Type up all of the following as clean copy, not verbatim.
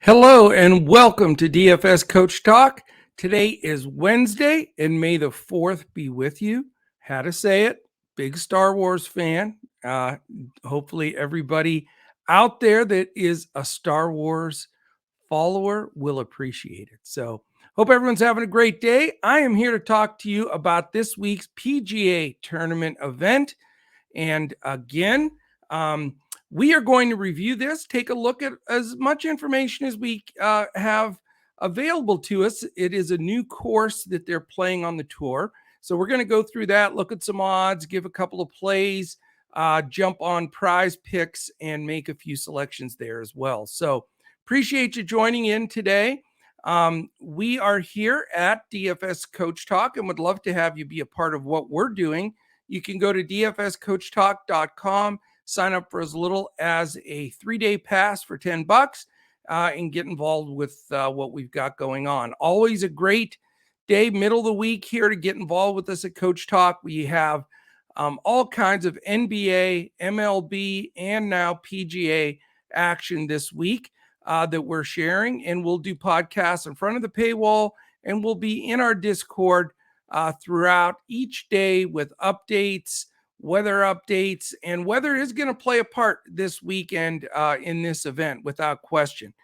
Hello and welcome to DFS Coach Talk. Today is Wednesday and may the 4th be with you. How to say it, big Star Wars fan. Hopefully everybody out there that is a Star Wars follower will appreciate it. So hope everyone's having a great day. I am here to talk to you about this week's PGA tournament event. And again, we are going to review this, take a look at as much information as we have available to us. It is a new course that they're playing on the tour. So we're going to go through that, look at some odds, give a couple of plays, jump on prize picks, and make a few selections there as well. So appreciate you joining in today. We are here at DFS Coach Talk and would love to have you be a part of what we're doing. You can go to dfscoachtalk.com, sign up for as little as a 3-day pass for $10 and get involved with what we've got going on. Always a great day, middle of the week here to get involved with us at Coach Talk. We have all kinds of NBA, MLB, and now PGA action this week that we're sharing, and we'll do podcasts in front of the paywall, and we'll be in our Discord throughout each day with updates, weather updates, and weather is going to play a part this weekend in this event without question.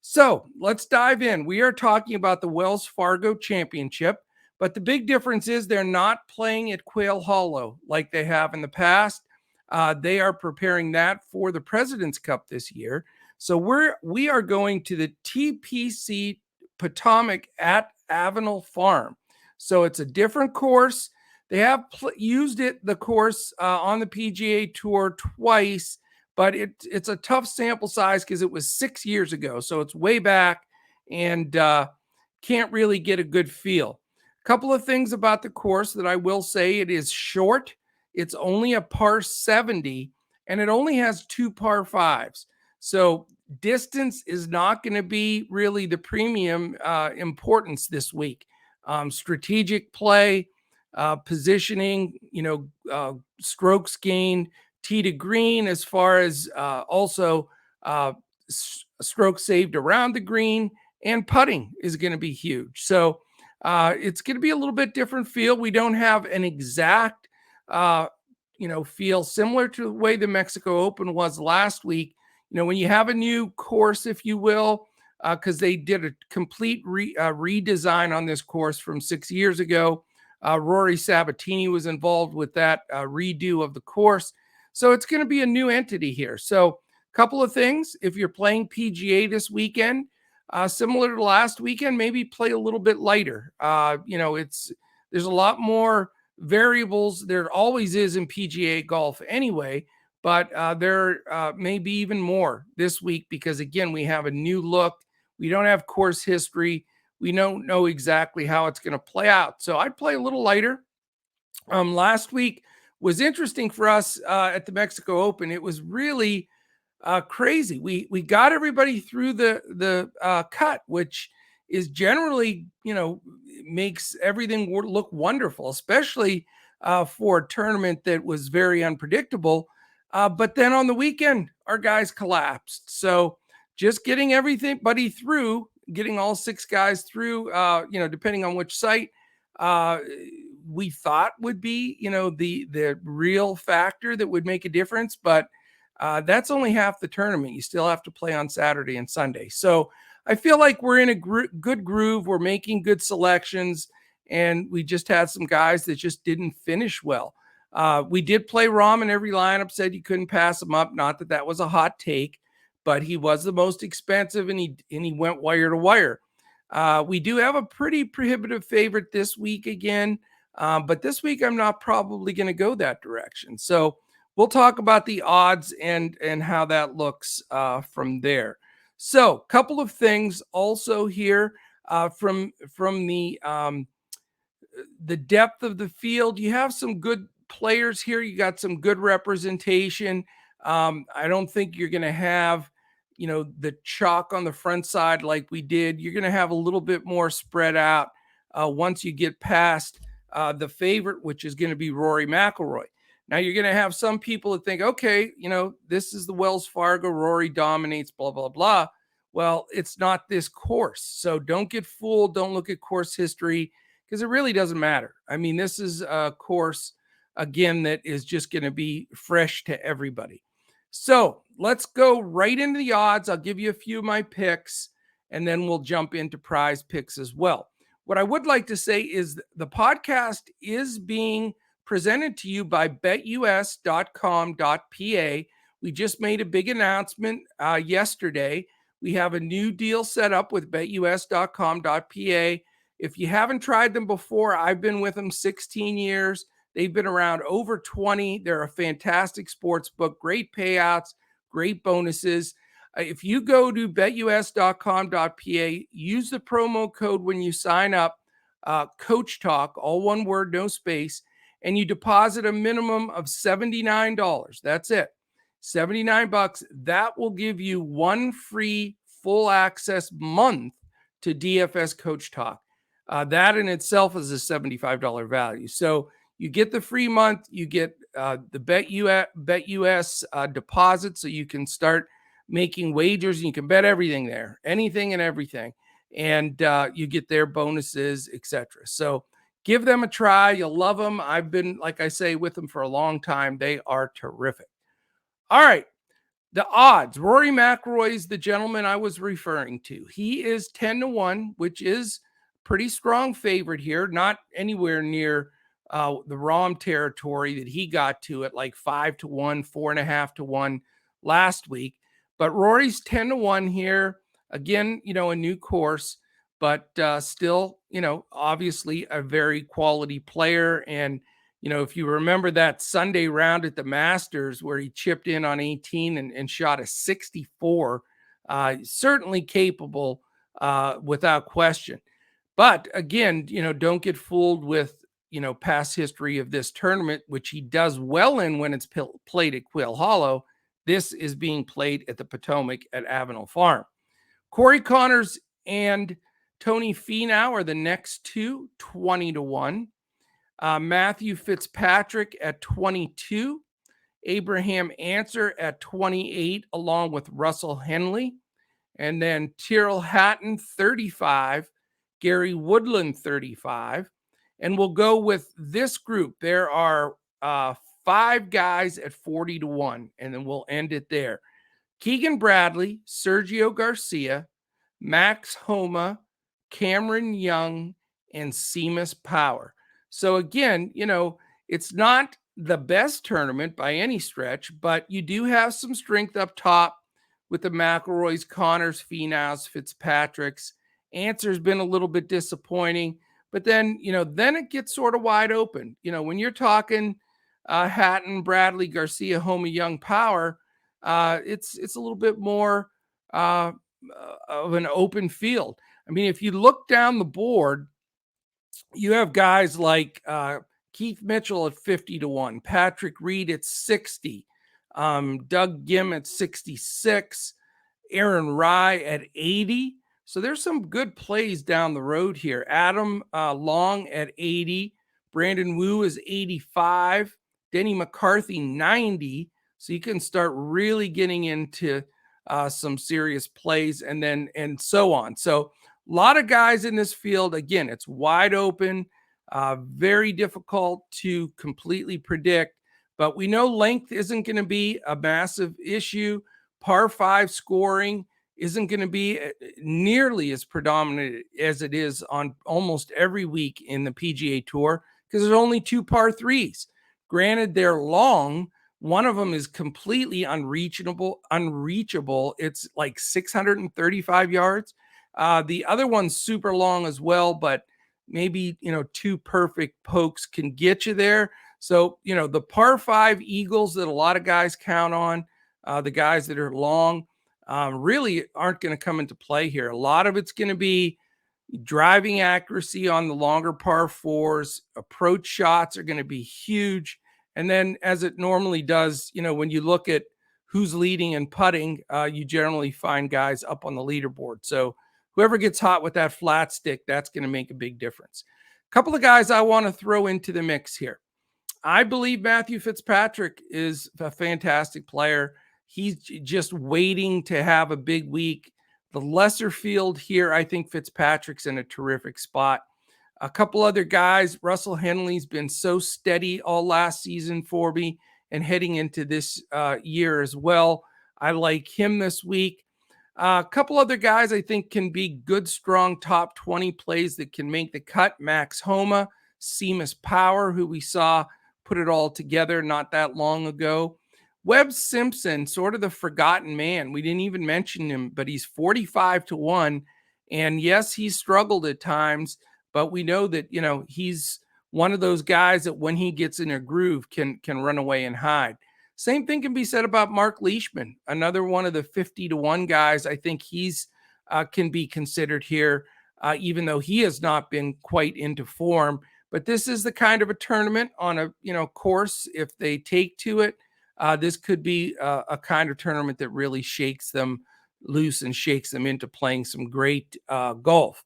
So let's dive in. We are talking about the Wells Fargo Championship, but the big difference is they're not playing at Quail Hollow like they have in the past. They are preparing that for the President's Cup this year. So we are going to the TPC Potomac at Avenel Farm. So it's a different course. They have used the course on the PGA Tour twice, but it's a tough sample size because it was 6 years ago. So it's way back and can't really get a good feel. A couple of things about the course that I will say: it is short. It's only a par 70, and it only has 2 par 5s. So distance is not going to be really the premium importance this week. Strategic play, positioning, strokes gained, tee to green, as far as also strokes saved around the green, and putting is going to be huge. So it's going to be a little bit different feel. We don't have an exact, feel similar to the way the Mexico Open was last week. When you have a new course, if you will, because they did a complete redesign on this course from 6 years ago. Rory Sabatini was involved with that redo of the course. So it's going to be a new entity here. So a couple of things: if you're playing PGA this weekend, similar to last weekend, maybe play a little bit lighter. There's a lot more variables. There always is in PGA golf anyway, but there may be even more this week because, again, we have a new look. We don't have course history. We don't know exactly how it's going to play out. So I'd play a little lighter. Last week was interesting for us at the Mexico Open. It was really crazy. We got everybody through the cut, which is generally, makes everything look wonderful, especially for a tournament that was very unpredictable. But then on the weekend, our guys collapsed. So just getting everybody through, getting all 6 guys through, depending on which site, we thought would be, the real factor that would make a difference. But that's only half the tournament. You still have to play on Saturday and Sunday. So I feel like we're in a good groove. We're making good selections, and we just had some guys that just didn't finish well. We did play Rahm in every lineup, said you couldn't pass him up. Not that that was a hot take, but he was the most expensive, and he went wire to wire. We do have a pretty prohibitive favorite this week again, but this week I'm not probably going to go that direction. So we'll talk about the odds and how that looks from there. So a couple of things also here from the depth of the field. You have some good players here. You got some good representation. I don't think you're going to have, the chalk on the front side like we did. You're going to have a little bit more spread out once you get past the favorite, which is going to be Rory Mcilroy. Now you're going to have some people that think, okay, this is the Wells Fargo, Rory dominates, blah, blah, blah. Well, it's not this course. So don't get fooled. Don't look at course history because it really doesn't matter. I mean, this is a course, again, that is just going to be fresh to everybody. So let's go right into the odds. I'll give you a few of my picks, and then we'll jump into prize picks as well. What I would like to say is the podcast is being presented to you by betus.com.pa. We just made a big announcement yesterday. We have a new deal set up with betus.com.pa. If you haven't tried them before, I've been with them 16 years. They've been around over 20. They're a fantastic sports book, great payouts, great bonuses. If you go to betus.com.pa, use the promo code when you sign up, Coach Talk, all one word, no space, and you deposit a minimum of $79. That's it. $79. That will give you one free full access month to DFS Coach Talk. That in itself is a $75 value. So you get the free month, you get the BetUS deposit, so you can start making wagers, and you can bet everything there, anything and everything, and you get their bonuses, etc. So give them a try. You'll love them. I've been, like I say, with them for a long time. They are terrific. All right. The odds. Rory McIlroy is the gentleman I was referring to. He is 10-1, which is pretty strong favorite here. Not anywhere near the Rahm territory that he got to at like 5-1, 4.5-1 last week. But Rory's 10-1 here. Again, a new course, but still, obviously a very quality player. And if you remember that Sunday round at the Masters where he chipped in on 18 and shot a 64, certainly capable without question. But again, don't get fooled with, past history of this tournament, which he does well in when it's played at Quail Hollow. This is being played at the Potomac at Avenel Farm. Corey Connors and Tony Finau are the next two, 20-1. Matthew Fitzpatrick at 22, Abraham Answer at 28, along with Russell Henley, and then Tyrrell Hatton 35, Gary Woodland 35, and we'll go with this group. There are 5 guys at 40-1, and then we'll end it there. Keegan Bradley, Sergio Garcia, Max Homa, Cameron Young, and Seamus Power. So again, it's not the best tournament by any stretch, but you do have some strength up top with the McIlroys, Connors, Finaus, Fitzpatricks. Answer's been a little bit disappointing, but then, then it gets sort of wide open. When you're talking Hatton, Bradley, Garcia, Homa, Young, Power, it's a little bit more of an open field. I mean, if you look down the board, you have guys like Keith Mitchell at 50-1, Patrick Reed at 60, Doug Gim at 66, Aaron Rye at 80. So there's some good plays down the road here. Adam Long at 80, Brandon Wu is 85, Denny McCarthy 90. So you can start really getting into some serious plays and so on. So a lot of guys in this field. Again, it's wide open, very difficult to completely predict, but we know length isn't going to be a massive issue. Par 5 scoring isn't going to be nearly as predominant as it is on almost every week in the PGA Tour because there's only 2 par 3s. Granted, they're long. One of them is completely unreachable. It's like 635 yards. The other one's super long as well, but maybe, 2 perfect pokes can get you there. So, the par 5 eagles that a lot of guys count on, the guys that are long, really aren't going to come into play here. A lot of it's going to be driving accuracy on the longer par 4s. Approach shots are going to be huge. And then as it normally does, when you look at who's leading and putting, you generally find guys up on the leaderboard. So whoever gets hot with that flat stick, that's going to make a big difference. A couple of guys I want to throw into the mix here. I believe Matthew Fitzpatrick is a fantastic player. He's just waiting to have a big week The lesser field here, I think Fitzpatrick's in a terrific spot. A couple other guys, Russell Henley's been so steady all last season for me and heading into this year as well. I like him this week. A couple other guys I think can be good, strong top 20 plays that can make the cut. Max Homa, Seamus Power, who we saw put it all together not that long ago. Webb Simpson, sort of the forgotten man. We didn't even mention him, but he's 45-1. And yes, he's struggled at times, but we know that, he's one of those guys that when he gets in a groove can run away and hide. Same thing can be said about Mark Leishman, another one of the 50-1 guys. I think he's can be considered here, even though he has not been quite into form. But this is the kind of a tournament on a course. If they take to it, this could be a kind of tournament that really shakes them loose and shakes them into playing some great golf.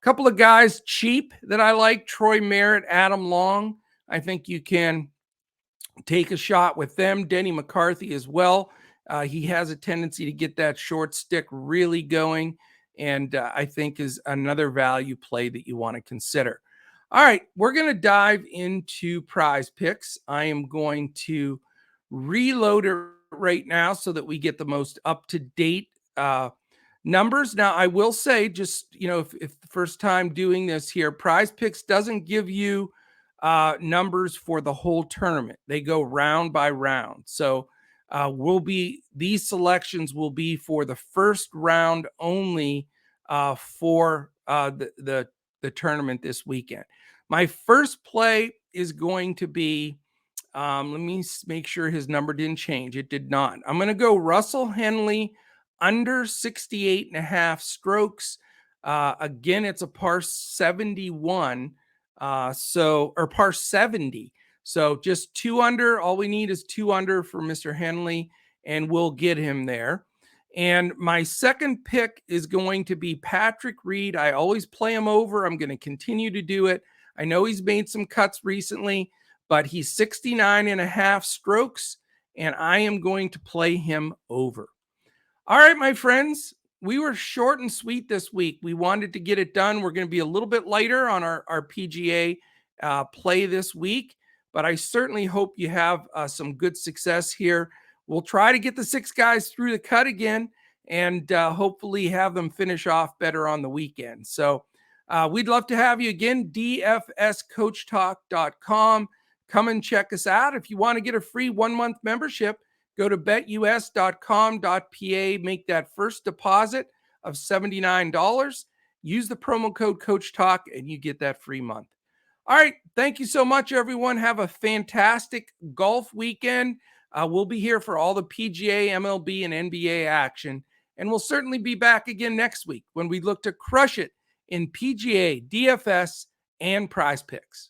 A couple of guys cheap that I like: Troy Merritt, Adam Long. I think you can take a shot with them. Denny McCarthy as well. He has a tendency to get that short stick really going, and I think is another value play that you want to consider. All right, we're going to dive into prize picks. I am going to reload it right now so that we get the most up-to-date numbers. Now, I will say, just, if the first time doing this here, prize picks doesn't give you numbers for the whole tournament. They go round by round. So these selections will be for the first round only for the tournament this weekend. My first play is going to be, let me make sure his number didn't change. It did not. I'm going to go Russell Henley under 68.5 strokes. Again, it's a par 71. Or par 70. So just 2 under. All we need is 2 under for Mr. Henley, and we'll get him there. And my second pick is going to be Patrick Reed. I always play him over. I'm going to continue to do it. I know he's made some cuts recently, but he's 69.5 strokes, and I am going to play him over. All right, my friends, we were short and sweet this week. We wanted to get it done. We're going to be a little bit lighter on our PGA play this week, but I certainly hope you have some good success here. We'll try to get the 6 guys through the cut again and hopefully have them finish off better on the weekend. So we'd love to have you again, dfscoachtalk.com. Come and check us out. If you want to get a free 1-month membership, go to betus.com.pa, make that first deposit of $79. Use the promo code CoachTalk, and you get that free month. All right. Thank you so much, everyone. Have a fantastic golf weekend. We'll be here for all the PGA, MLB, and NBA action. And we'll certainly be back again next week when we look to crush it in PGA, DFS, and prize picks.